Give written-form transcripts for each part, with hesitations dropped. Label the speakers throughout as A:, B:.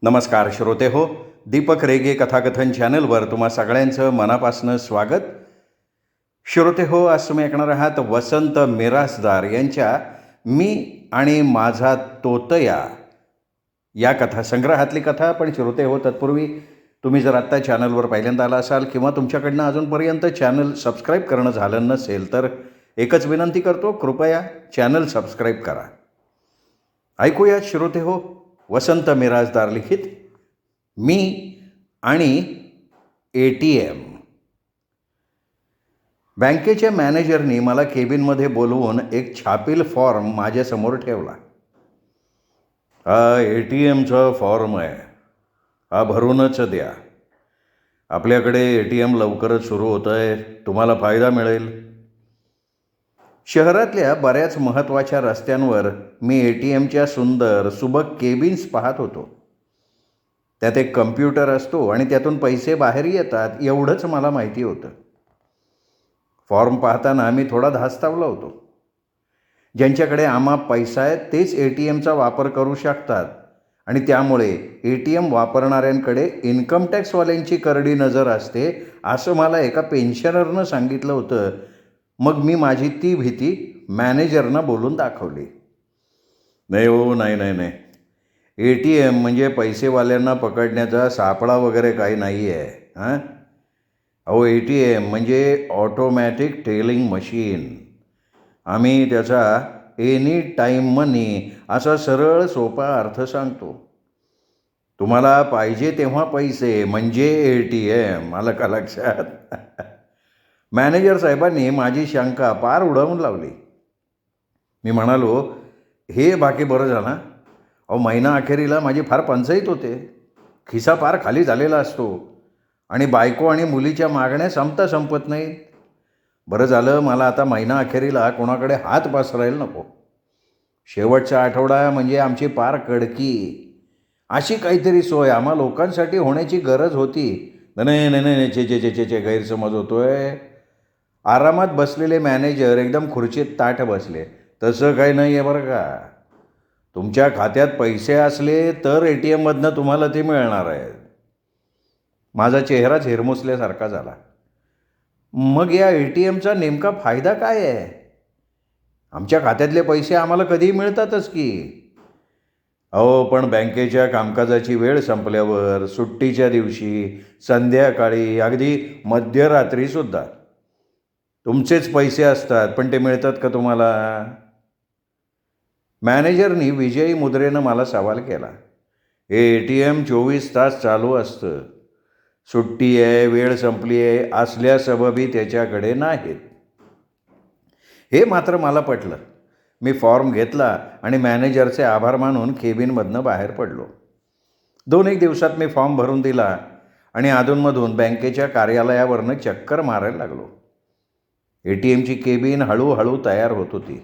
A: नमस्कार श्रोते हो. दीपक रेगे कथाकथन चॅनलवर तुम्हा सगळ्यांचं मनापासून स्वागत. श्रोते हो, आज तुम्ही ऐकणार आहात वसंत मिरासदार यांच्या मी आणि माझा तोतया या कथासंग्रहातली कथा. पण श्रोते हो, तत्पूर्वी तुम्ही जर आत्ता चॅनलवर पहिल्यांदा आला असाल किंवा तुमच्याकडनं अजूनपर्यंत चॅनल सबस्क्राईब करणं झालं नसेल तर एकच विनंती करतो, कृपया चॅनल सबस्क्राईब करा. ऐकूया श्रोते हो, वसंत मिरासदार लिखित मी आणि ATM. बँकेच्या मॅनेजरनी मला केबिनमध्ये बोलवून एक छापील फॉर्म माझ्यासमोर ठेवला. हा ATMचा फॉर्म आहे, हा भरूनच द्या. आपल्याकडे ATM लवकरच सुरू होतं आहे, तुम्हाला फायदा मिळेल. शहरातल्या बऱ्याच महत्त्वाच्या रस्त्यांवर मी ATMच्या सुंदर सुबक केबिन्स पाहत होतो. त्यात एक कम्प्युटर असतो आणि त्यातून पैसे बाहेर येतात, एवढंच मला माहिती होतं. फॉर्म पाहताना मी थोडा धास्तावला होतो. ज्यांच्याकडे अमाप पैसा आहे तेच ATMचा वापर करू शकतात आणि त्यामुळे ATM वापरणाऱ्यांकडे इन्कम टॅक्सवाल्यांची करडी नजर असते, असं मला एका पेन्शनरनं सांगितलं होतं. मग मी माझी ती भीती मॅनेजरना बोलून दाखवली. नाही हो, नाही. ATM म्हणजे पैसेवाल्यांना पकडण्याचा सापळा वगैरे काही नाही आहे. अहो, ATM म्हणजे ऑटोमॅटिक टेलिंग मशीन. आम्ही त्याचा एनी टाईम मनी असा सरळ सोपा अर्थ सांगतो. तुम्हाला पाहिजे तेव्हा पैसे म्हणजे ATM. आलं का लक्षात? मॅनेजर साहेबांनी माझी शंका पार उडवून लावली. मी म्हणालो, हे बाकी बरं झालं. अहो, महिना अखेरीला माझी फार पंचाईत होते. खिसा पार खाली झालेला असतो आणि बायको आणि मुलीच्या मागण्या संपत नाहीत. बरं झालं, मला आता महिना अखेरीला कोणाकडे हात पसरायला नको. शेवटचा आठवडा म्हणजे आमची पार कडकी. अशी काहीतरी सोय आम्हा लोकांसाठी होण्याची गरज होती. नाही, चे गैरसमज होतोय. आरामात बसलेले मॅनेजर एकदम खुर्चीत ताठ बसले. तसं काही नाही आहे बरं का. तुमच्या खात्यात पैसे असले तर ATMमधनं तुम्हाला ते मिळणार आहे. माझा चेहराच हिरमुसल्यासारखा झाला. मग या ATMचा नेमका फायदा काय आहे? आमच्या खात्यातले पैसे आम्हाला कधीही मिळतातच की. अहो, पण बँकेच्या कामकाजाची वेळ संपल्यावर, सुट्टीच्या दिवशी, संध्याकाळी, अगदी मध्यरात्रीसुद्धा तुमचेच पैसे असतात, पण ते मिळतात का तुम्हाला? मॅनेजरनी विजयी मुद्रेनं मला सवाल केला. हे ATM 24 तास चालू असतं. सुट्टी आहे, वेळ संपली आहे असल्या सबबी त्याच्याकडे नाहीत. हे मात्र मला पटलं. मी फॉर्म घेतला आणि मॅनेजरचे आभार मानून केबिनमधनं बाहेर पडलो. 2-1 दिवसात मी फॉर्म भरून दिला आणि अधूनमधून बँकेच्या कार्यालयावरनं चक्कर मारायला लागलो. ATMची केबिन हळूहळू तयार होत होती.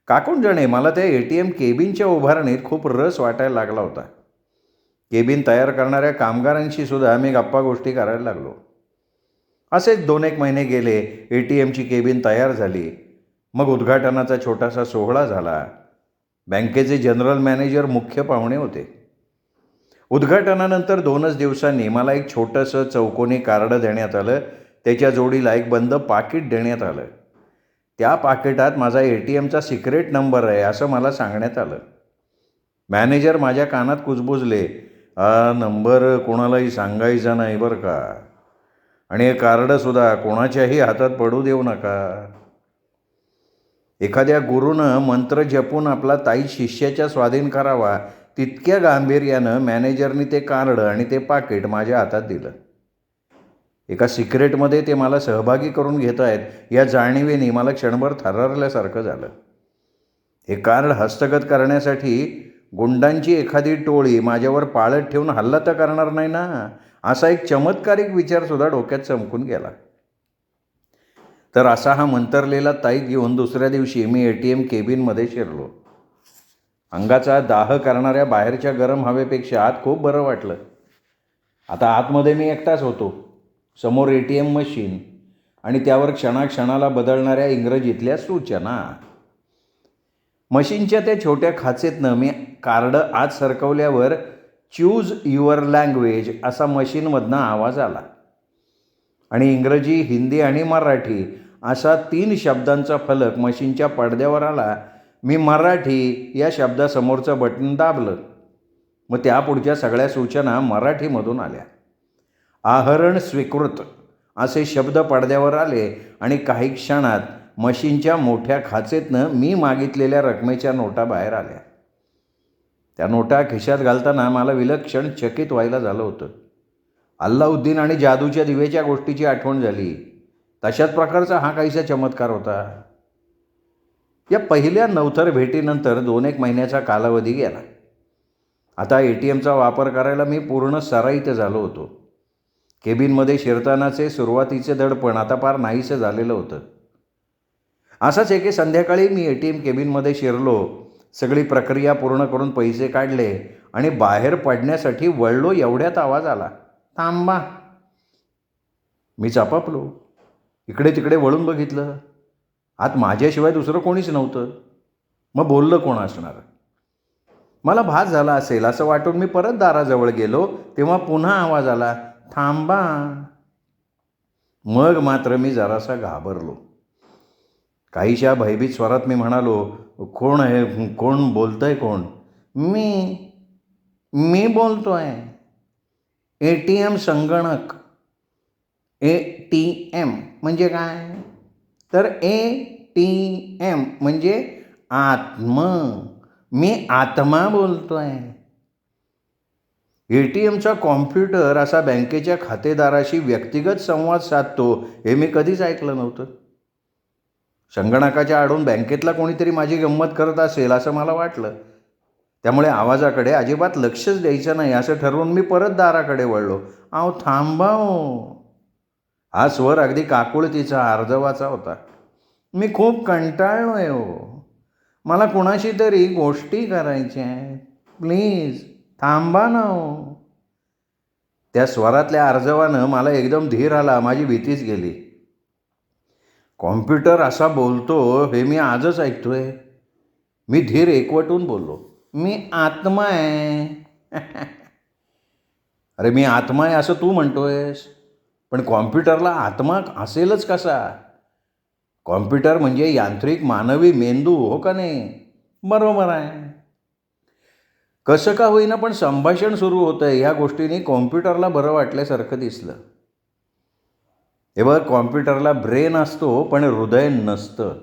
A: काकून जाणे मला त्या ATM केबिनच्या उभारणीत खूप रस वाटायला लागला होता. केबिन तयार करणाऱ्या कामगारांशी सुद्धा मी गप्पा गोष्टी करायला लागलो. असेच 2-1 महिने गेले. ATMची केबिन तयार झाली. मग उद्घाटनाचा छोटासा सोहळा झाला. बँकेचे जनरल मॅनेजर मुख्य पाहुणे होते. उद्घाटनानंतर 2च दिवसांनी मला एक छोटंसं चौकोनी कार्ड देण्यात आलं. त्याच्या जोडीला एक बंद पाकिट देण्यात आलं. त्या पाकिटात माझा ATMचा सिक्रेट नंबर आहे असं मला सांगण्यात आलं. मॅनेजर माझ्या कानात कुजबुजले, हा नंबर कोणालाही सांगायचा नाही बरं का, आणि हे कार्डसुद्धा कोणाच्याही हातात पडू देऊ नका. एखाद्या गुरूनं मंत्र जपून आपला ताई शिष्याच्या स्वाधीन करावा तितक्या गांभीर्यानं मॅनेजरनी ते कार्ड आणि ते पाकिट माझ्या हातात दिलं. एका सिक्रेटमध्ये ते मला सहभागी करून घेत आहेत या जाणीवेने मला क्षणभर थररल्यासारखं झालं. हे कार्ड हस्तगत करण्यासाठी गुंडांची एखादी टोळी माझ्यावर पाळत ठेवून हल्ला तर करणार नाही ना, असा एक चमत्कारिक विचारसुद्धा डोक्यात चमकून गेला. तर असा हा मंतरलेला ताईत घेऊन दुसऱ्या दिवशी मी ATM केबिनमध्ये शिरलो. अंगाचा दाह करणाऱ्या बाहेरच्या गरम हवेपेक्षा आत खूप बरं वाटलं. आता आतमध्ये मी एकटाच होतो. समोर ATM मशीन आणि त्यावर क्षणाक्षणाला बदलणाऱ्या इंग्रजीतल्या सूचना. मशीनच्या त्या छोट्या खाचेतनं मी कार्ड आत सरकवल्यावर चूज युअर लँग्वेज असा मशीनमधनं आवाज आला आणि इंग्रजी, हिंदी आणि मराठी असा 3 शब्दांचा फलक मशीनच्या पडद्यावर आला. मी मराठी या शब्दासमोरचं बटन दाबलं. मग त्यापुढच्या सगळ्या सूचना मराठीमधून आल्या. आहरण स्वीकृत असे शब्द पडद्यावर आले आणि काही क्षणात मशीनच्या मोठ्या खाचेतनं मी मागितलेल्या रकमेच्या नोटा बाहेर आल्या. त्या नोटा खिशात घालताना मला विलक्षण चकित व्हायला झालं होतं. अल्लाउद्दीन आणि जादूच्या दिव्याच्या गोष्टीची आठवण झाली. तशाच प्रकारचा हा काहीसा चमत्कार होता. या पहिल्या नवथर भेटीनंतर 2-1 महिन्याचा कालावधी गेला. आता ATMचा वापर करायला मी पूर्ण सराईत झालो होतो. केबिनमध्ये शिरतानाचे सुरुवातीचे दडपण आता फार नाहीसं झालेलं होतं. असाच एके संध्याकाळी मी ATM केबिनमध्ये शिरलो. सगळी प्रक्रिया पूर्ण करून पैसे काढले आणि बाहेर पडण्यासाठी वळलो एवढ्यात आवाज आला, थांबा. मी चापापलो. इकडे तिकडे वळून बघितलं. आत माझ्याशिवाय दुसरं कोणीच नव्हतं. मग बोललं कोण असणार? मला भास झाला असेल असं वाटून मी परत दाराजवळ गेलो. तेव्हा पुन्हा आवाज आला, थांबा. मग मात्र मी जरासा घाबरलो. काहीशा भयभीत स्वरात मी म्हणालो, कोण आहे? कोण बोलतंय? कोण? मी बोलतोय. ATM संगणक. ATM म्हणजे काय? तर ATM म्हणजे मी आत्मा बोलतोय. ATMचा कॉम्प्युटर असा बँकेच्या खातेदाराशी व्यक्तिगत संवाद साधतो हे मी कधीच ऐकलं नव्हतं. संगणकाच्या आडून बँकेतला कोणीतरी माझी गंमत करत असेल असं मला वाटलं. त्यामुळे आवाजाकडे अजिबात लक्षच द्यायचं नाही असं ठरवून मी परत दाराकडे वळलो. अहो थांबा हो. हा स्वर अगदी काकुळतीचा, अर्धवाचा होता. मी खूप कंटाळलो आहे हो. मला कुणाशी तरी गोष्टी करायच्या आहेत. प्लीज थांबा ना हो. त्या स्वरातल्या अर्जवानं मला एकदम धीर आला. माझी भीतीच गेली. कॉम्प्युटर असा बोलतो हे मी आजच ऐकतोय. मी धीर एकवटून बोललो, मी आत्मा आहे. अरे मी आत्मा आहे असं तू म्हणतोयस, पण कॉम्प्युटरला आत्मा असेलच कसा? कॉम्प्युटर म्हणजे यांत्रिक मानवी मेंदू, हो का नाही? बरोबर आहे. कसं का होईना पण संभाषण सुरू होतं आहे. ह्या गोष्टीने कॉम्प्युटरला बरं वाटल्यासारखं दिसलं. हे बघ, कॉम्प्युटरला ब्रेन असतो पण हृदय नसतं.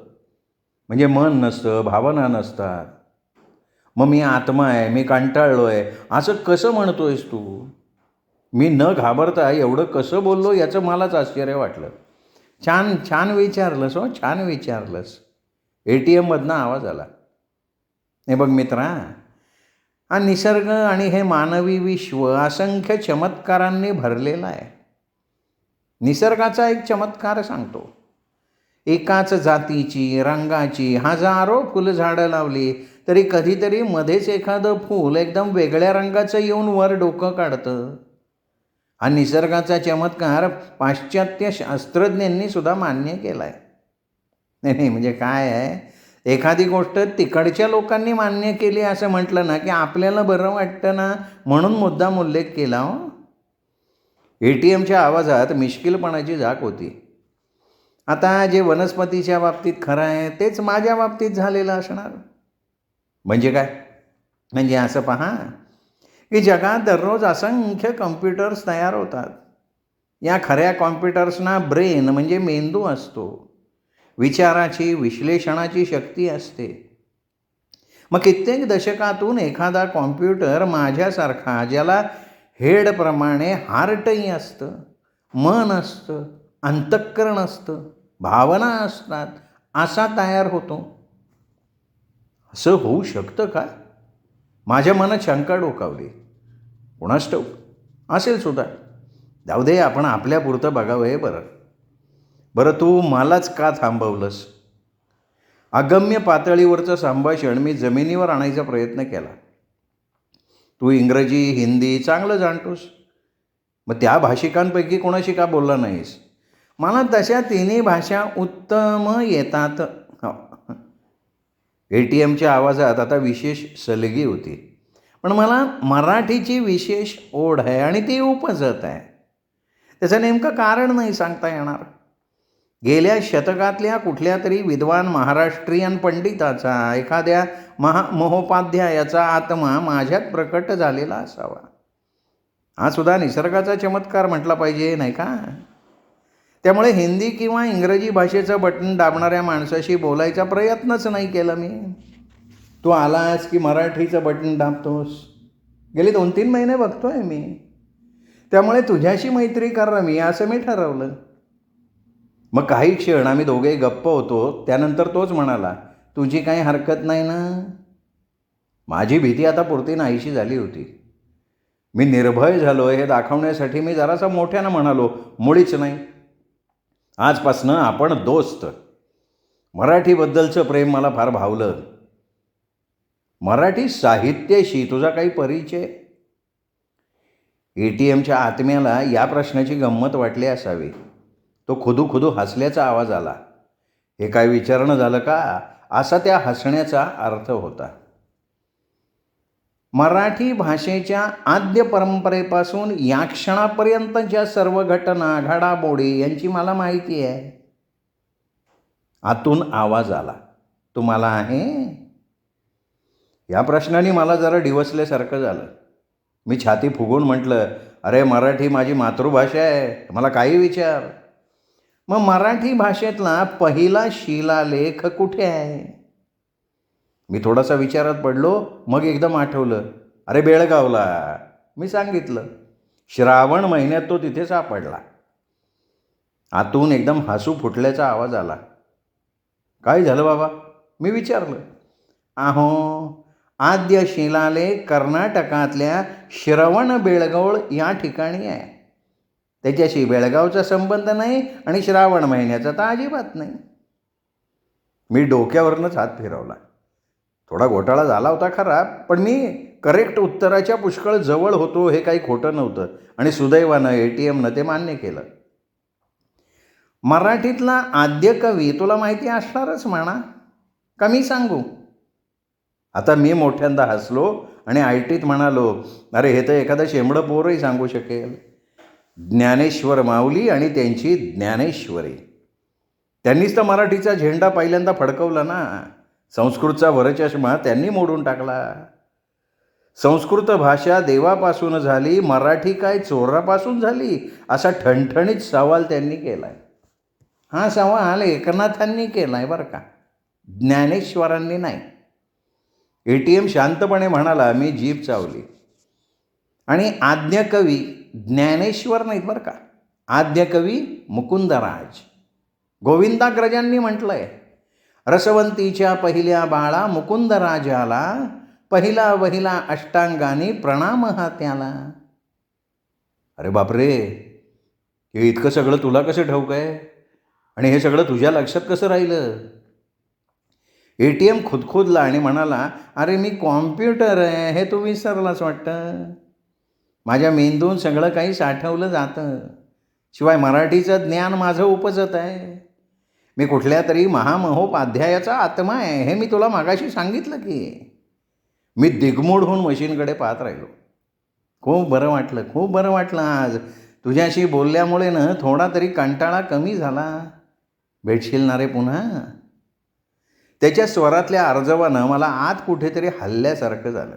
A: म्हणजे मन नसतं, भावना नसतात. मग मी आत्मा आहे, मी कंटाळलो आहे असं कसं म्हणतोयस तू? मी न घाबरता एवढं कसं बोललो याचं मलाच आश्चर्य वाटलं. छान विचारलंस हो, छान विचारलंस. ATMमधनं आवाज आला. हे बघ मित्रा, हा निसर्ग आणि हे मानवी विश्व असंख्य चमत्कारांनी भरलेला आहे. निसर्गाचा एक चमत्कार सांगतो. एकाच जातीची, रंगाची हजारो फुलझाडं लावली तरी कधीतरी मध्येच एखादं फूल एकदम वेगळ्या रंगाचं येऊन वर डोकं काढतं. हा निसर्गाचा चमत्कार पाश्चात्य शास्त्रज्ञांनी सुद्धा मान्य केला आहे. नाही म्हणजे काय आहे, एखादी गोष्ट तिकडच्या लोकांनी मान्य केली असं म्हटलं ना की आपल्याला बरं वाटतं ना, म्हणून मुद्दाम उल्लेख केला हो. ATMच्या आवाजात मिश्किलपणाची झाक होती. आता जे वनस्पतीच्या बाबतीत खरं आहे तेच माझ्या बाबतीत झालेलं असणार. म्हणजे काय? म्हणजे असं पहा की जगात दररोज असंख्य कॉम्प्युटर्स तयार होतात. या खऱ्या कॉम्प्युटर्सना ब्रेन म्हणजे मेंदू असतो. विचाराची, विश्लेषणाची शक्ती असते. मग कित्येक दशकातून एखादा कॉम्प्युटर माझ्यासारखा, ज्याला हेडप्रमाणे हार्टही असतं, मन असतं, अंतःकरण असतं, भावना असतात, असा तयार होतो. असं होऊ शकतं का? माझ्या मनात शंका डोकावली. कोणास ठाऊक, असेल सुद्धा. जाऊ दे, आपण आपल्यापुरतं बघावं हे बरं. तू मलाच का थांबवलंस? अगम्य पातळीवरचं संभाषण मी जमिनीवर आणायचा प्रयत्न केला. तू इंग्रजी, हिंदी चांगलं जाणतोस, मग त्या भाषिकांपैकी कोणाशी का बोलला नाहीस? मला तशा तिन्ही भाषा उत्तम येतात. ATMच्या आवाजात आता विशेष सलगी होती. पण मला मराठीची विशेष ओढ आहे आणि ती उपजत आहे. त्याचं नेमकं कारण नाही सांगता येणार. गेल्या शतकातल्या कुठल्या तरी विद्वान महाराष्ट्रीयन पंडिताचा, एखाद्या महोपाध्यायाचा आत्मा माझ्यात प्रकट झालेला असावा. हा सुद्धा निसर्गाचा चमत्कार म्हटला पाहिजे, नाही का? त्यामुळे हिंदी किंवा इंग्रजी भाषेचं बटन दाबणाऱ्या माणसाशी बोलायचा प्रयत्नच नाही केला मी. तू आलास की मराठीचं बटन दाबतोस. गेले 2-3 महिने बघतोय मी. त्यामुळे तुझ्याशी मैत्री करावी असं मी ठरवलं. मग काही क्षण आम्ही दोघे गप्प होतो. त्यानंतर तोच म्हणाला, तुझी काही हरकत नाही ना? माझी भीती आता पुरती नाहीशी झाली होती. मी निर्भय झालो हे दाखवण्यासाठी मी जरासा मोठ्यानं म्हणालो, मुळीच नाही. आजपासनं आपण दोस्त. मराठीबद्दलचं प्रेम मला फार भावलं. मराठी साहित्याशी तुझा काही परिचय? ATMच्या आत्म्याला या प्रश्नाची गंमत वाटली असावी. तो खुदू हसल्याचा आवाज आला. हे काय विचारणं झालं का, असा त्या हसण्याचा अर्थ होता. मराठी भाषेच्या आद्य परंपरेपासून या क्षणापर्यंतच्या सर्व घटना, घडामोडी यांची मला माहिती आहे. आतून आवाज आला, तुम्हाला आहे? या प्रश्नाने मला जरा डिवसल्यासारखं झालं. मी छाती फुगून म्हटलं, अरे मराठी माझी मातृभाषा आहे, मला काही विचार. मग मराठी भाषेतला पहिला शिलालेख कुठे आहे? मी थोडासा विचारात पडलो. मग एकदम आठवलं, अरे बेळगावला. मी सांगितलं. श्रावण महिन्यात तो तिथे सापडला. आतून एकदम हसू फुटल्याचा आवाज आला. काय झालं बाबा? मी विचारलं. अहो, आद्य शिलालेख कर्नाटकातल्या श्रवण बेळगोळ या ठिकाणी आहे. त्याच्याशी बेळगावचा संबंध नाही आणि श्रावण महिन्याचा तर अजिबात नाही. मी डोक्यावरनंच हात फिरवला. थोडा घोटाळा झाला होता खरा, पण मी करेक्ट उत्तराच्या पुष्कळ जवळ होतो हे काही खोटं नव्हतं आणि सुदैवानं ATMनं ते मान्य केलं. मराठीतला आद्य कवी तुला माहिती असणारच म्हणा, का मी सांगू? आता मी मोठ्यांदा हसलो आणि ऐटीत म्हणालो, अरे हे तर एखादं शेंबडं पोरही सांगू शकेल. ज्ञानेश्वर माऊली आणि त्यांची ज्ञानेश्वरी. त्यांनीच तर मराठीचा झेंडा पहिल्यांदा फडकवला ना. संस्कृतचा वरचष्मा त्यांनी मोडून टाकला. संस्कृत भाषा देवापासून झाली, मराठी काय चोरापासून झाली, असा ठणठणीत सवाल त्यांनी केला आहे. हा सवाल एकनाथांनी केला आहे बरं का, ज्ञानेश्वरांनी नाही. ATM शांतपणे म्हणाला. मी जीभ चावली. आणि आद्य कवी ज्ञानेश्वर नाहीत बरं का, आद्य कवी मुकुंदराज. गोविंदाग्रजांनी म्हटलं आहे, रसवंतीच्या पहिल्या बाळा मुकुंदराजाला, पहिला वहिला अष्टांगाने प्रणाम हा त्याला. अरे बापरे, हे इतकं सगळं तुला कसं ठाऊक आहे आणि हे सगळं तुझ्या लक्षात कसं राहिलं? ATM खुदखुदला आणि म्हणाला, अरे मी कॉम्प्युटर आहे, हे तू विसरलाच वाटतं. माझ्या मेंदून सगळं काही साठवलं जातं. शिवाय मराठीचं ज्ञान माझं उपजत आहे. मी कुठल्या तरी महामहोपाध्यायाचा आत्मा आहे, हे मी तुला मागाशी सांगितलं की. मी दिग्मूढ होऊन मशीनकडे पाहत राहिलो. खूप बरं वाटलं आज तुझ्याशी बोलल्यामुळे ना थोडा तरी कंटाळा कमी झाला. भेटशील ना रे पुन्हा? त्याच्या स्वरातल्या अर्जवानं मला आत कुठेतरी हल्ल्यासारखं झालं.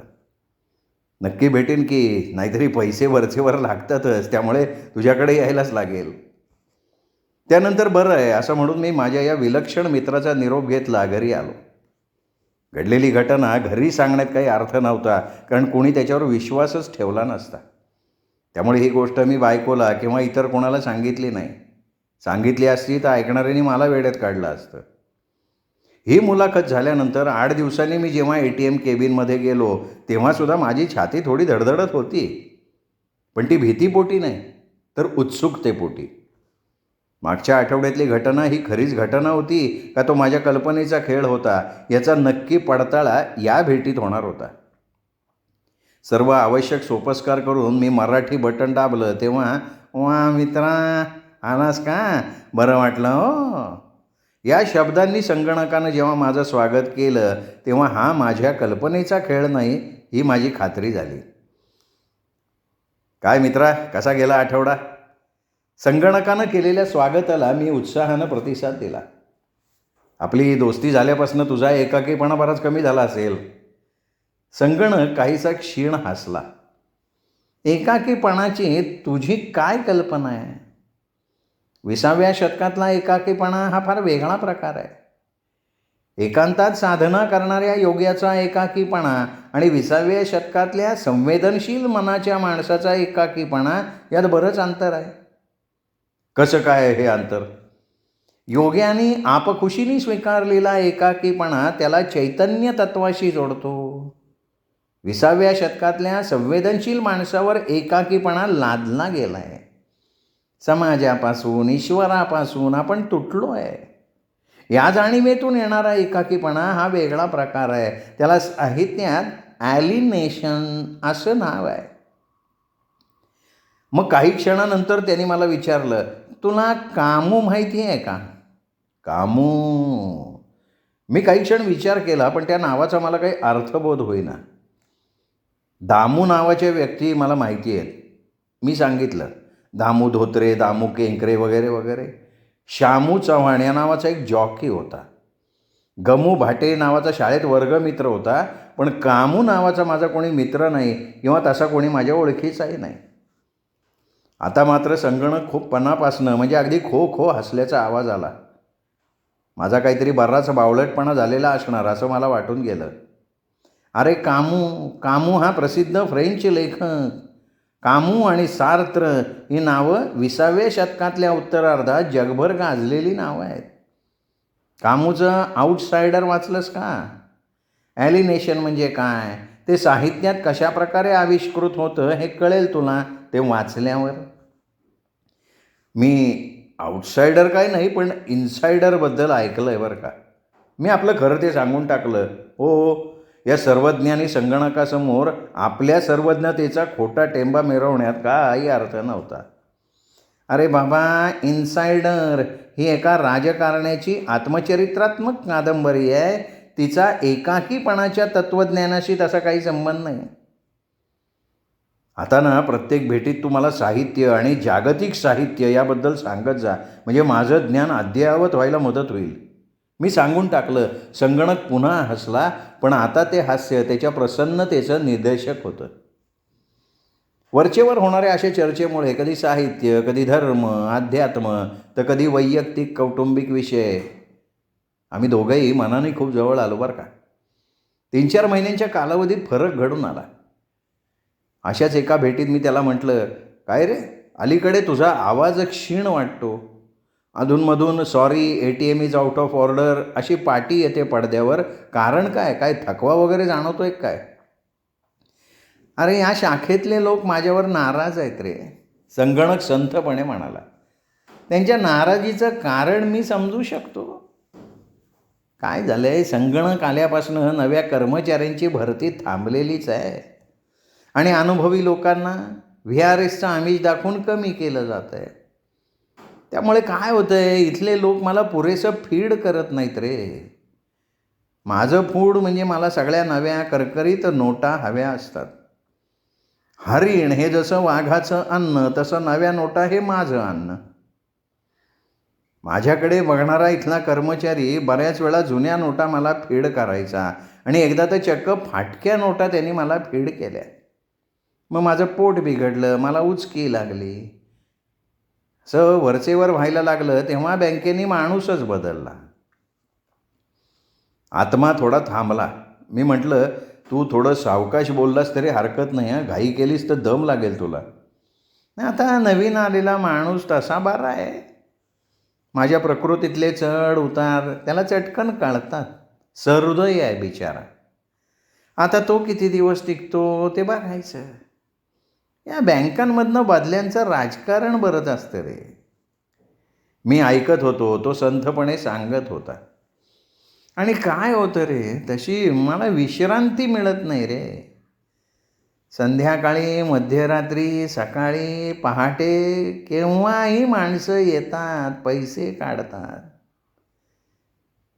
A: नक्की भेटेन की, नाहीतरी पैसे वरचेवर लागतातच, त्यामुळे तुझ्याकडे यायलाच लागेल. त्यानंतर बरं आहे असं म्हणून मी माझ्या या विलक्षण मित्राचा निरोप घेतला. घरी आलो. घडलेली घटना घरी सांगण्यात काही अर्थ नव्हता, कारण कोणी त्याच्यावर विश्वासच ठेवला नसता. त्यामुळे ही गोष्ट मी बायकोला किंवा इतर कोणाला सांगितली नाही. सांगितली असती तर ऐकणाऱ्यांनी मला वेड्यात काढलं असतं. ही मुलाखत झाल्यानंतर 8 दिवसांनी मी जेव्हा ATM केबिनमध्ये गेलो तेव्हासुद्धा माझी छाती थोडी धडधडत होती. पण ती भीतीपोटी नाही, तर उत्सुकतेपोटी. मागच्या आठवड्यातली घटना ही खरीच घटना होती का तो माझ्या कल्पनेचा खेळ होता, याचा नक्की पडताळा या भेटीत होणार होता. सर्व आवश्यक सोपस्कार करून मी मराठी बटन दाबलं तेव्हा, वा मित्रा, आलास का? बरं वाटलं हो. या शब्दांनी संगणकानं जेव्हा माझं स्वागत केलं तेव्हा हा माझ्या कल्पनेचा खेळ नाही, ही माझी खात्री झाली. काय मित्रा, कसा गेला आठवडा? संगणकानं केलेल्या स्वागताला मी उत्साहानं प्रतिसाद दिला. आपली दोस्ती झाल्यापासून तुझा एकाकीपणा बराच कमी झाला असेल. संगणक काहीसा क्षीण हसला. एकाकीपणाची तुझी काय कल्पना आहे? 20व्या शतकातला एकाकीपणा हा फार वेगळा प्रकार आहे. एकांतात साधना करणाऱ्या योग्याचा एकाकीपणा आणि 20व्या शतकातल्या संवेदनशील मनाच्या माणसाचा एकाकीपणा यात बरंच अंतर आहे. कसं काय हे अंतर? योग्याने आपखुशीने स्वीकारलेला एकाकीपणा त्याला चैतन्य तत्वाशी जोडतो. 20व्या शतकातल्या संवेदनशील माणसावर एकाकीपणा लादला गेला आहे. समाजापासून, ईश्वरापासून आपण तुटलो आहे. या जाणीवेतून येणारा एकाकीपणा हा वेगळा प्रकार आहे. त्याला साहित्यात ॲलिनेशन असं नाव आहे. मग काही क्षणानंतर त्यांनी मला विचारलं, तुला कामू माहिती आहे का? कामू? मी काही क्षण विचार केला, पण त्या नावाचा मला काही अर्थबोध होईना. दामू नावाच्या व्यक्ती मला माहिती आहेत. मी सांगितलं, दामू धोत्रे, दामू केंकरे वगैरे वगैरे. शामू चव्हाण या नावाचा एक जॉकी होता. गमू भाटे नावाचा शाळेत वर्गमित्र होता. पण कामू नावाचा माझा कोणी मित्र नाही किंवा तसा कोणी माझ्या ओळखीचाही नाही. आता मात्र संगणक खूप पणापासनं म्हणजे अगदी खो खो हसल्याचा आवाज आला. माझा काहीतरी बराच बावळटपणा झालेला असणार असं मला वाटून गेलं. अरे कामू हा प्रसिद्ध फ्रेंच लेखक. कामू आणि सार्त्र ही नावं 20व्या शतकातल्या उत्तरार्धात जगभर गाजलेली नावं आहेत. कामूचं आउटसायडर वाचलंस का? ॲलिनेशन म्हणजे काय, ते साहित्यात कशा प्रकारे आविष्कृत होतं हे कळेल तुला ते वाचल्यावर. मी आउटसायडर काय नाही, पण इनसायडरबद्दल ऐकलं आहे बरं का. मी आपलं खरं ते सांगून टाकलं. हो, या सर्वज्ञानी संगणकासमोर आपल्या सर्वज्ञतेचा खोटा टेंबा मिरवण्यात काही अर्थ नव्हता. अरे बाबा, इनसायडर ही एका राजकारण्याची आत्मचरित्रात्मक कादंबरी आहे. तिचा एकाकीपणाच्या तत्त्वज्ञानाशी तसा काही संबंध नाही. आता ना प्रत्येक भेटीत तुम्हाला साहित्य आणि जागतिक साहित्य याबद्दल सांगत जा, म्हणजे माझं ज्ञान अद्ययावत व्हायला मदत होईल. मी सांगून टाकलं. संगणक पुन्हा हसला, पण आता ते हास्य त्याच्या प्रसन्नतेचं निदर्शक होतं. वरचेवर होणाऱ्या अशा चर्चेमुळे कधी साहित्य, कधी धर्म, अध्यात्म, तर कधी वैयक्तिक कौटुंबिक विषय, आम्ही दोघंही मनाने खूप जवळ आलो बरं का. 3-4 महिन्यांच्या कालावधीत फरक घडून आला. अशाच एका भेटीत मी त्याला म्हटलं, काय रे, अलीकडे तुझा आवाज क्षीण वाटतो. अधूनमधून sorry, ATM is out of order अशी पाटी येते पडद्यावर. कारण काय? काय थकवा वगैरे जाणवतोय काय? अरे, या शाखेतले लोक माझ्यावर नाराज आहेत रे, संगणक संथपणे म्हणाला. त्यांच्या नाराजीचं कारण मी समजू शकतो. काय झालं आहे, संगणक आल्यापासून नव्या कर्मचाऱ्यांची भरती थांबलेलीच आहे आणि अनुभवी लोकांना VRSचं आमिष दाखवून कमी केलं जातं आहे. त्यामुळे काय होतं आहे, इथले लोक मला पुरेसं फीड करत नाहीत रे. माझं फूड म्हणजे मला सगळ्या नव्या करकरीत नोटा हव्या असतात. हरिण हे जसं वाघाचं अन्न, तसं नव्या नोटा हे माझं अन्न. माझ्याकडे बघणारा इथला कर्मचारी बऱ्याच वेळा जुन्या नोटा मला फीड करायचा आणि एकदा तर चक्क फाटक्या नोटा त्यांनी मला फीड केल्या. मग माझं पोट बिघडलं, मला उचकी लागली. असं वरचेवर व्हायला लागलं तेव्हा बँकेने माणूसच बदलला. आत्मा थोडा थांबला. मी म्हटलं, तू थोडं सावकाश बोललास तरी हरकत नाही हां, घाई केलीस तर दम लागेल तुला. आता नवीन आलेला माणूस तसा बरा आहे. माझ्या प्रकृतीतले चढ उतार त्याला चटकन कळतात. सहृदय आहे बिचारा. आता तो किती दिवस टिकतो ते बघायचं. या बँकांमधनं बदल्यांचं राजकारण बरंच असतं रे. मी ऐकत होतो, तो संथपणे सांगत होता. आणि काय होतं रे, तशी मला विश्रांती मिळत नाही रे. संध्याकाळी, मध्यरात्री, सकाळी, पहाटे केव्हाही माणसं येतात, पैसे काढतात.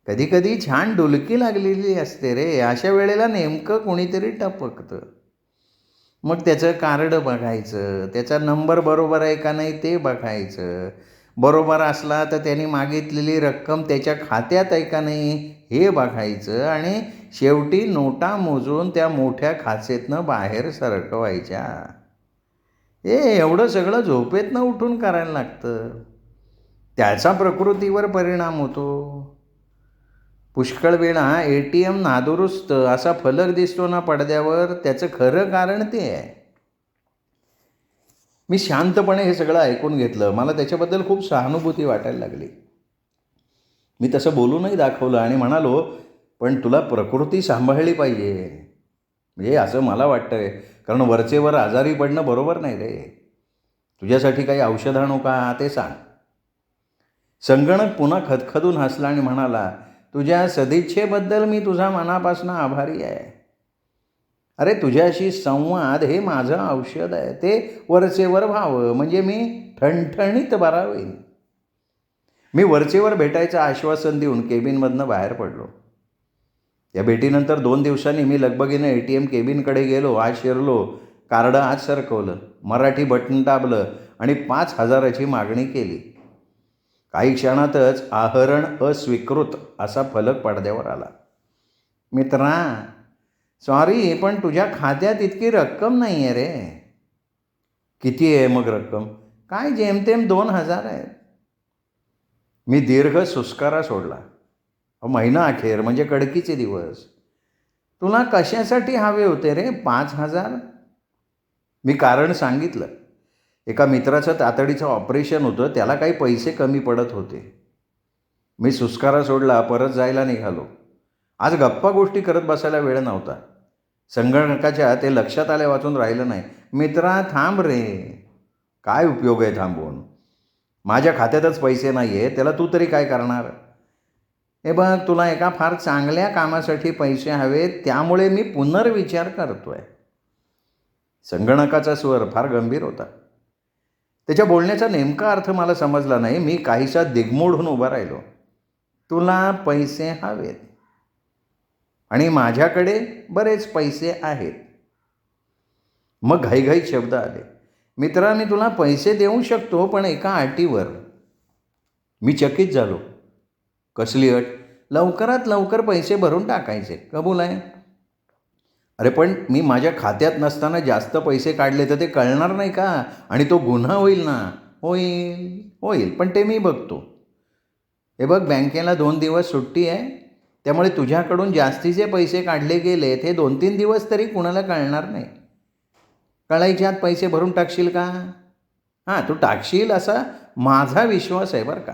A: कधी कधी छान डुलकी लागलेली असते रे. अशा वेळेला नेमकं कोणीतरी टपकतं. मग त्याचं कार्ड बघायचं, त्याचा नंबर बरोबर आहे का नाही ते बघायचं. बरोबर असला तर त्याने मागितलेली रक्कम त्याच्या खात्यात आहे का नाही हे बघायचं आणि शेवटी नोटा मोजून त्या मोठ्या खाचेतनं बाहेर सरकवायच्या. एवढं सगळं झोपेतनं उठून करायला लागतं. त्याचा प्रकृतीवर परिणाम होतो. पुष्कळ वेळा ATM नादुरुस्त असा फलक दिसतो ना पडद्यावर, त्याचं खरं कारण ते आहे. मी शांतपणे हे सगळं ऐकून घेतलं. मला त्याच्याबद्दल खूप सहानुभूती वाटायला लागली. मी तसं बोलूनही दाखवलं आणि म्हणालो, पण तुला प्रकृती सांभाळली पाहिजे. म्हणजे असं मला वाटतंय, कारण वरचेवर आजारी पडणं बरोबर नाही रे. तुझ्यासाठी काही औषध आणू का ते सांग. संगणक पुन्हा खदखदून हसला आणि म्हणाला, तुझ्या सदिच्छेबद्दल मी तुझा मनापासून आभारी आहे. अरे तुझ्याशी संवाद हे माझं औषध आहे. ते वरचेवर व्हावं म्हणजे मी ठणठणीत बरा होईन. मी वरचेवर भेटायचं आश्वासन देऊन केबिनमधनं बाहेर पडलो. या भेटीनंतर 2 दिवसांनी मी लगबगीनं ATM केबिनकडे गेलो. आत शिरलो, कार्ड आत सरकवलं, मराठी बटन दाबलं आणि 5,000ची मागणी केली. काही क्षणातच आहरण अस्वीकृत असा फलक पडद्यावर आला. मित्रा, सॉरी पण तुझ्या खात्यात इतकी रक्कम नाही आहे रे. किती आहे मग रक्कम? काय जेमतेम 2,000 आहेत. मी दीर्घ सुस्कारा सोडला. महिना अखेर म्हणजे कडकीचे दिवस. तुला कशासाठी हवे होते रे 5,000? मी कारण सांगितलं. एका मित्राचं तातडीचं ऑपरेशन होतं, त्याला काही पैसे कमी पडत होते. मी सुस्कारा सोडला, परत जायला निघालो. आज गप्पा गोष्टी करत बसायला वेळ नव्हता. संगणकाच्या ते लक्षात आल्या वाचून राहिलं नाही. मित्रा थांब रे. काय उपयोग आहे थांबून? माझ्या खात्यातच पैसे नाही आहे, त्याला तू तरी काय करणार? हे बघ, तुला एका फार चांगल्या कामासाठी पैसे हवेत, त्यामुळे मी पुनर्विचार करतोय. संगणकाचा स्वर फार गंभीर होता. त्याच्या बोलण्याचा नेमका अर्थ मला समजला नाही. मी काहीसा दिग्मूढ होऊन उभा राहिलो. तुला पैसे हवेत आणि माझ्याकडे बरेच पैसे आहेत. मग घाईघाईत शब्द आले. मित्रा, मी तुला पैसे देऊ शकतो, पण एका अटीवर. मी चकित झालो. कसली अट? लवकरात लवकर पैसे भरून टाकायचे. कबूल आहे? अरे पण मी माझ्या खात्यात नसताना जास्त पैसे काढले तर ते कळणार नाही का? आणि तो गुन्हा होईल ना. होईल पण ते मी बघतो. हे बघ, बँकेला 2 दिवस सुट्टी आहे, त्यामुळे तुझ्याकडून जास्तीचे पैसे काढले गेले ते 2-3 दिवस तरी कुणाला कळणार नाही. कळायच्या आत पैसे भरून टाकशील का? हां, तू टाकशील असा माझा विश्वास आहे बरं का.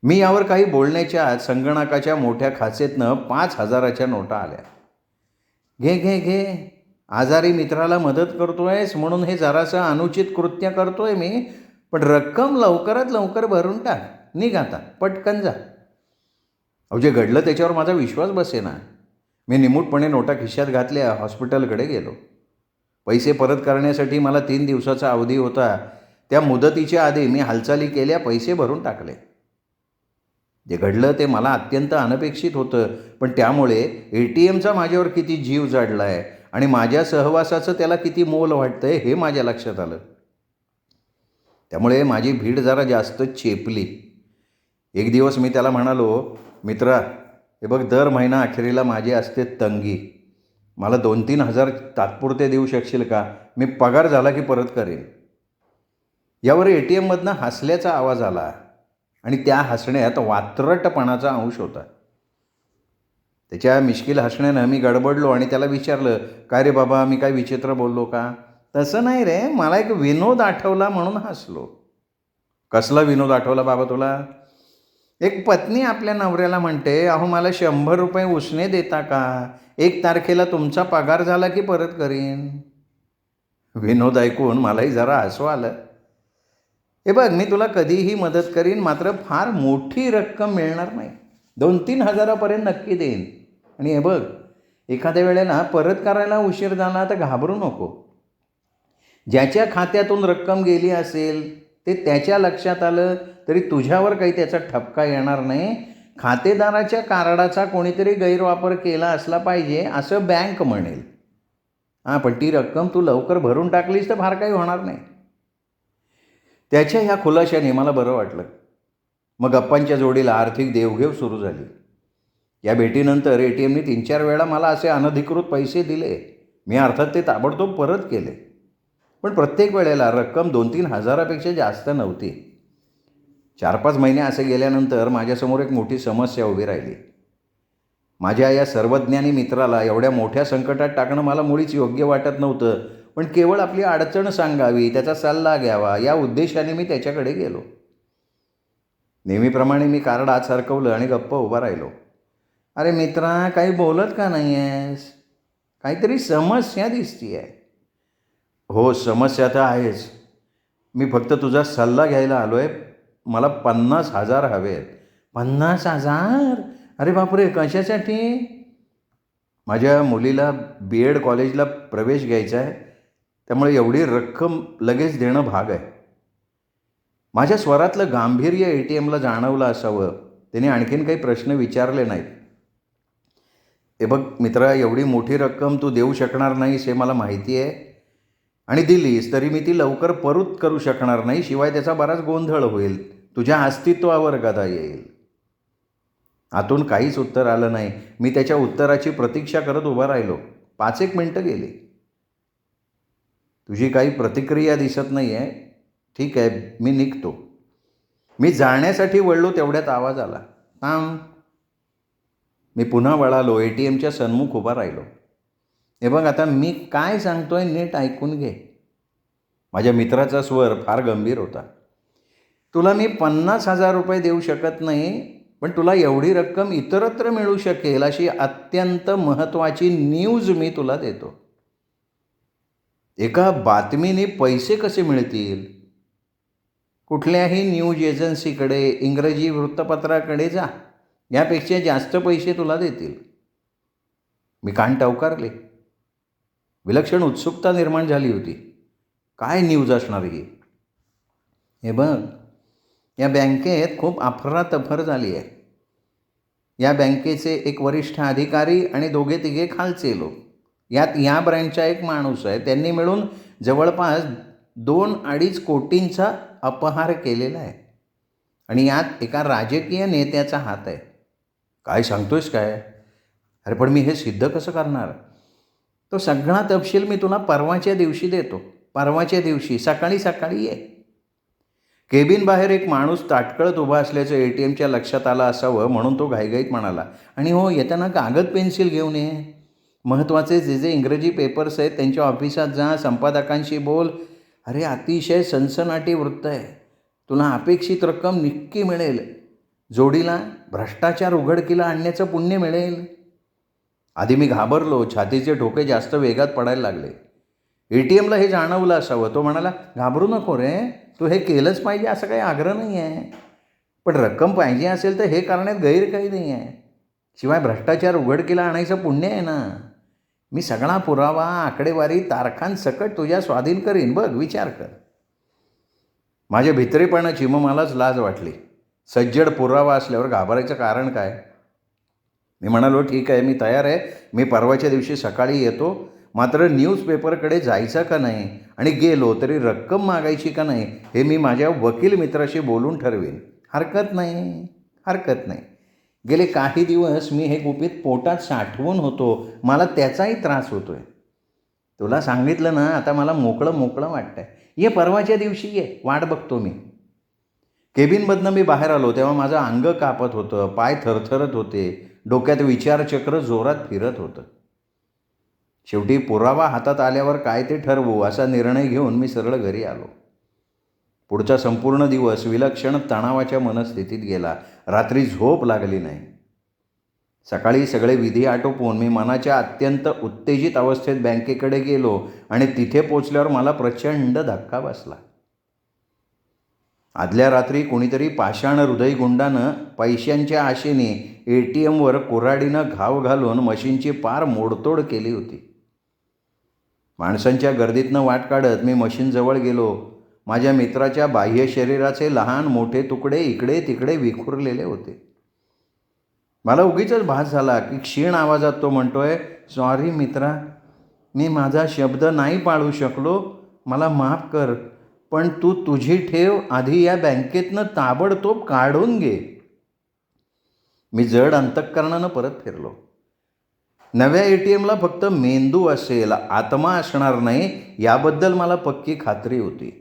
A: मी यावर काही बोलण्याच्या आत संगणकाच्या मोठ्या खाचेतनं 5,000च्या नोटा आल्या. घे. आजारी मित्राला मदत करतोयस म्हणून हे जरासं अनुचित कृत्य करतोय मी, पण रक्कम लवकरात लवकर भरून टाक. निघ आता, पटकन जा. जे घडलं त्याच्यावर माझा विश्वास बसेना. मी निमूटपणे नोटा खिशात घातल्या, हॉस्पिटलकडे गेलो. पैसे परत करण्यासाठी मला 3 दिवसाचा अवधी होता. त्या मुदतीच्या आधी मी हालचाली केल्या, पैसे भरून टाकले. जे घडलं ते मला अत्यंत अनपेक्षित होतं, पण त्यामुळे ATMचा माझ्यावर किती जीव जाडला आहे आणि माझ्या सहवासाचं त्याला किती मोल वाटतंय हे माझ्या लक्षात आलं. त्यामुळे माझी भीड जरा जास्त चेपली. एक दिवस मी त्याला म्हणालो, मित्रा, हे बघ, दर महिना अखेरीला माझी असते तंगी. मला 2-3 हजार तात्पुरते देऊ शकशील का? मी पगार झाला की परत करेन. यावर ATMमधनं हसल्याचा आवाज आला आणि त्या हसण्यात वात्रटपणाचा अंश होता. त्याच्या मिश्किल हसण्यानं मी गडबडलो आणि त्याला विचारलं, काय रे बाबा, मी काय विचित्र बोललो का? तसं नाही रे, मला एक विनोद आठवला म्हणून हसलो. कसला विनोद आठवला बाबा तुला? एक पत्नी आपल्या नवऱ्याला म्हणते, अहो मला 100 रुपये उसने देता का? 1 तारखेला तुमचा पगार झाला की परत करीन. विनोद ऐकून मलाही जरा हसू आलं. हे बघ, मी तुला कधीही मदत करीन, मात्र फार मोठी रक्कम मिळणार नाही. 2-3 हजारापर्यंत नक्की देईन. आणि हे बघ, एखाद्या वेळेला परत करायला उशीर झाला तर घाबरू नको. ज्याच्या खात्यातून रक्कम गेली असेल ते त्याच्या लक्षात आलं तरी तुझ्यावर काही त्याचा ठपका येणार नाही. खातेदाराच्या कार्डाचा कोणीतरी गैरवापर केला असला पाहिजे असं बँक म्हणेल. हां, पण ती रक्कम तू लवकर भरून टाकलीस तर फार काही होणार नाही. त्याच्या ह्या खुलाशाने मला बरं वाटलं. मग गप्पांच्या जोडीला आर्थिक देवघेव सुरू झाली. या भेटीनंतर ATMने 3-4 वेळा मला असे अनधिकृत पैसे दिले. मी अर्थात ते ताबडतोब परत केले. पण प्रत्येक वेळेला रक्कम 2-3 हजारापेक्षा जास्त नव्हती. 4-5 महिने असे गेल्यानंतर माझ्यासमोर एक मोठी समस्या उभी राहिली. माझ्या या सर्वज्ञानी मित्राला एवढ्या मोठ्या संकटात टाकणं मला मुळीच योग्य वाटत नव्हतं. पण केवळ आपली अडचण सांगावी, त्याचा सल्ला घ्यावा या उद्देशाने मी त्याच्याकडे गेलो. नेहमीप्रमाणे मी कार्ड आत सरकवलं आणि गप्प उभा राहिलो. अरे मित्रा, काही बोलत का नाही आहेस? काहीतरी समस्या दिसती आहे. हो, समस्या तर आहेच. मी फक्त तुझा सल्ला घ्यायला आलो आहे. मला 50,000 हवे आहेत. 50,000? अरे बापरे, कशासाठी? माझ्या मुलीला BEd कॉलेजला प्रवेश घ्यायचा आहे. त्यामुळे एवढी रक्कम लगेच देणं भाग आहे. माझ्या स्वरातलं गांभीर्य ATMला जाणवलं असावं. त्याने आणखीन काही प्रश्न विचारले नाहीत. हे बघ मित्रा, एवढी मोठी रक्कम तू देऊ शकणार नाहीस हे मला माहिती आहे. आणि दिलीस तरी मी ती लवकर परत करू शकणार नाही. शिवाय त्याचा बराच गोंधळ होईल. तुझ्या अस्तित्वावर गदा येईल. आतून काहीच उत्तर आलं नाही. मी त्याच्या उत्तराची प्रतीक्षा करत उभा राहिलो. 5-1 मिनटं गेली. तुझी काही प्रतिक्रिया दिसत नाही आहे. ठीक आहे, मी निघतो. मी जाण्यासाठी वळलो तेवढ्यात आवाज आला, थांब. मी पुन्हा वळालो. ATMच्या सन्मुख उभा राहिलो. हे बघ, आता मी काय सांगतोय नीट ऐकून घे. माझ्या मित्राचा स्वर फार गंभीर होता. तुला मी 50,000 रुपये देऊ शकत नाही, पण तुला एवढी रक्कम इतरत्र मिळू शकेल अशी अत्यंत महत्त्वाची न्यूज मी तुला देतो. एका बातमीने पैसे कसे मिळतील? कुठल्याही न्यूज एजन्सीकडे, इंग्रजी वृत्तपत्राकडे जा. यापेक्षा जास्त पैसे तुला देतील. मी कान टवकारले. विलक्षण उत्सुकता निर्माण झाली होती. काय न्यूज असणार ही? हे बघ, या बँकेत खूप अफरातफर झाली आहे. या बँकेचे एक वरिष्ठ अधिकारी आणि 2-3 खालचे लोक, यात या ब्रँचचा एक माणूस आहे. त्यांनी मिळून जवळपास 2-2.5 कोटींचा अपहार केलेला आहे. आणि यात एका राजकीय नेत्याचा हात आहे. काय सांगतोयस काय? अरे पण मी हे सिद्ध कसं करणार? तो सगळा तपशील मी तुला परवाच्या दिवशी देतो. परवाच्या दिवशी सकाळी सकाळी ये. केबिन बाहेर एक माणूस ताटकळत उभा असल्याचं ATMच्या लक्षात आलं असावं, म्हणून तो घाईघाईत म्हणाला, आणि हो, येताना कागद पेन्सिल घेऊन ये. महत्त्वाचे जे इंग्रजी पेपर्स आहेत त्यांच्या ऑफिसात जा, संपादकांशी बोल. अरे अतिशय सनसनाटी वृत्त आहे. तुला अपेक्षित रक्कम नक्की मिळेल. जोडीला भ्रष्टाचार उघडकीला आणण्याचं पुण्य मिळेल. आधी मी घाबरलो. छातीचे ठोके जास्त वेगात पडायला लागले. ATMला हे जाणवलं असावं. तो म्हणाला, घाबरू नको रे, तू हे केलंच पाहिजे असं काही आग्रह नाही आहे. पण रक्कम पाहिजे असेल तर हे करण्यात गैर काही नाही आहे. शिवाय भ्रष्टाचार उघडकीला आणायचं पुण्य आहे ना. मी सगळा पुरावा, आकडेवारी, तारखांसकट तुझ्या स्वाधीन करीन. बघ, विचार कर. माझ्या भित्रेपणाची मग मलाच लाज वाटली. सज्जड पुरावा असल्यावर घाबरायचं कारण काय? मी म्हणालो, ठीक आहे, मी तयार आहे. मी परवाच्या दिवशी सकाळी येतो. मात्र न्यूजपेपरकडे जायचं का नाही, आणि गेलो तरी रक्कम मागायची का नाही हे मी माझ्या वकील मित्राशी बोलून ठरवेन. हरकत नाही, हरकत नाही. गेले काही दिवस मी हे गुपित पोटात साठवून होतो. मला त्याचाही त्रास होतोय. तुला सांगितलं ना, आता मला मोकळं मोकळं वाटतंय. ये परवाच्या दिवशी ये, वाट बघतो मी. केबिनमधनं मी बाहेर आलो तेव्हा माझं अंग कापत होतं, पाय थरथरत होते, डोक्यात विचारचक्र जोरात फिरत होतं. शेवटी पुरावा हातात आल्यावर काय ते ठरवू असा निर्णय घेऊन मी सरळ घरी आलो. पुढचा संपूर्ण दिवस विलक्षण तणावाच्या मनस्थितीत गेला. रात्री झोप लागली नाही. सकाळी सगळे विधी आटोपून मी मनाच्या अत्यंत उत्तेजित अवस्थेत बँकेकडे गेलो आणि तिथे पोचल्यावर मला प्रचंड धक्का बसला. आदल्या रात्री कोणीतरी पाषाण हृदयगुंडानं पैशांच्या आशेने ATMवर कुऱ्हाडीनं घाव घालून मशीनची पार मोडतोड केली होती. माणसांच्या गर्दीतनं वाट काढत मी मशीनजवळ गेलो. माझ्या मित्राच्या बाह्य शरीराचे लहान मोठे तुकडे इकडे तिकडे विखुरलेले होते. मला उगीचच भास झाला की क्षीण आवाजात तो म्हणतोय, सॉरी मित्रा, मी माझा शब्द नाही पाळू शकलो, मला माफ कर, पण तू तुझी ठेव आधी या बँकेतनं ताबडतोब काढून घे. मी जड अंतःकरणानं परत फिरलो. नव्या ATMला फक्त मेंदू असेल, आत्मा असणार नाही याबद्दल मला पक्की खात्री होती.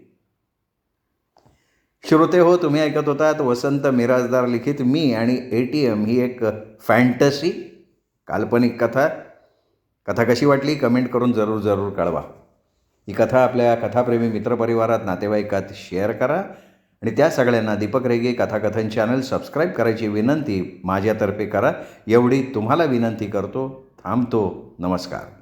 A: श्रोते हो, तुम्ही ऐकत होतात वसंत मिराजदार लिखित मी आणि ATM ही एक फॅन्टसी काल्पनिक कथा. कथा कशी वाटली कमेंट करून जरूर कळवा. ही कथा आपल्या कथाप्रेमी मित्रपरिवारात, नातेवाईकात शेअर करा आणि त्या सगळ्यांना दीपक रेगे कथाकथन चॅनल सबस्क्राईब करायची विनंती माझ्यातर्फे करा. एवढी तुम्हाला विनंती करतो. थांबतो. नमस्कार.